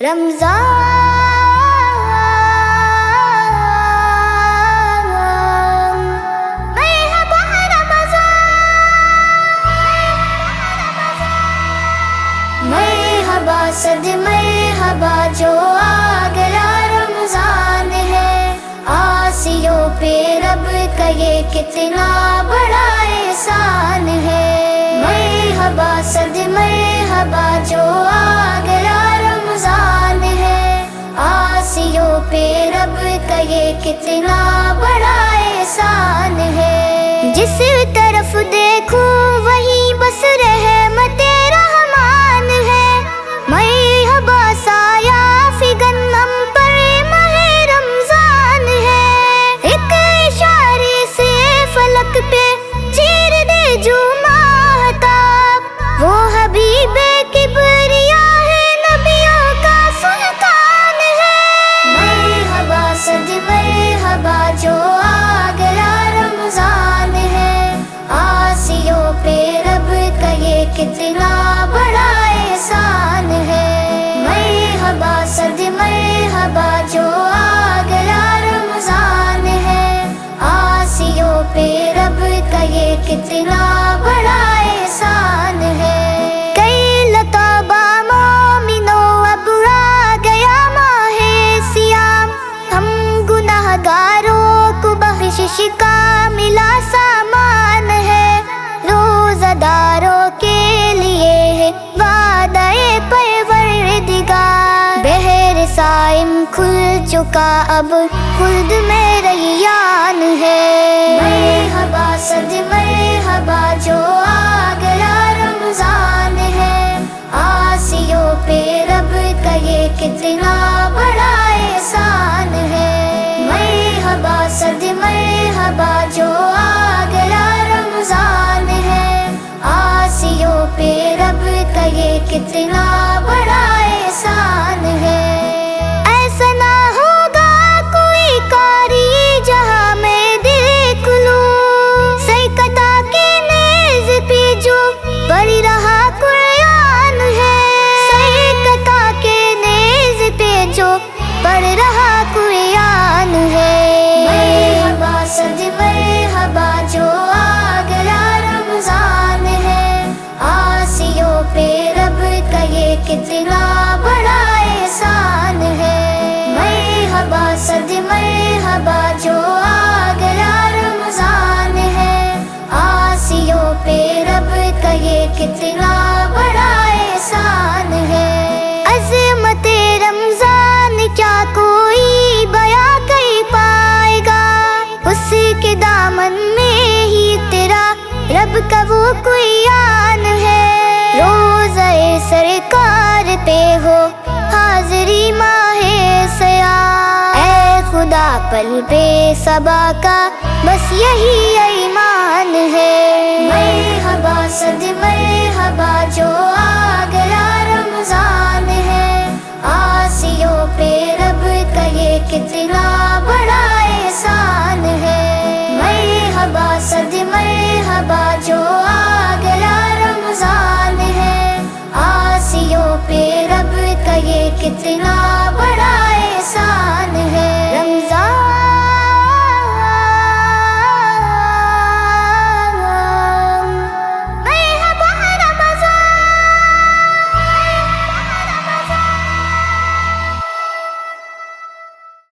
رمضان مرحبا رمضان، مرحبا صد مرحبا جو آ گیا رمضان ہے، آسیوں پہ رب کا یہ کتنا بڑا احسان ہے۔ مرحبا صد مرحبا جو آ گیا رمضان ہے، آسیوں پہ رب کا یہ کتنا بڑا احسان ہے۔ جس طرف دیکھو وہیں بس رحمت رحمان ہے، مرحبا سایہ فگن ہم پر ماہ رمضان ہے۔ ایک اشارے سے فلک پہ چیر دے جو ماہتاب، وہ حبیب کبریا ہے، نبیوں کا سلطان ہے۔ مرحبا صد مرحبا جو آ گیا رمضان ہے، آسیوں پہ رب کا یہ کتنا بڑا احسان ہے۔ مرحبا صد مرحبا جو آ گیا رمضان ہے، آسیوں پہ رب کا یہ کتنا بڑا احسان ہے۔ کئی لطابہ مومنوں اب آ گیا ماہ سیام، ہم گناہ گاروں کو بخشش کا ملا سامان ہے، روزہ داروں کے لیے ہے وعدہ پروردگار، بہر صائم کھل چکا اب خلد میں ریان ہے۔ مرحبا صد مرحبا جو آ گیا رمضان ہے، آسیوں پہ رب کا یہ کتنا بڑا احسان ہے۔ مرحبا صد مرحبا جو آ گیا رمضان ہے، آسیوں پہ رب کا یہ کتنا بڑا احسان ہے۔ ایسا نہ ہوگا کوئی کاری جہاں میں دیکھ لوں، سیکتا کی نیز پہ جو پڑھ رہا قرآن ہے، سیکتا کے نیز پہ جو پڑھ رہا قرآن ہے۔ مرحبا صد مرحبا جو آ گیا رمضان ہے، آسیوں پہ رب کا یہ کتنا بڑا احسان ہے۔ مرحبا صد مرحبا جو آ گیا رمضان ہے، آسیوں پہ رب کا یہ کتنا بڑا احسان ہے۔ عظمت رمضان کیا کوئی بیاں کر پائے گا، اس کے دامن میں ہی تیرا رب کا وہ قرآن ہے، روزہ سرکار پہ ہو حاضری ماہ سیام، اے خدا پل بے صبا کا بس یہی ایمان ہے۔ مرحبا صد مرحبا جو آ گیا رمضان ہے، آسیوں پہ رب کا یہ کتنا بڑا احسان ہے۔ مرحبا صد مرحبا جو آ گیا رمضان ہے، آسیوں پہ رب کا یہ کتنا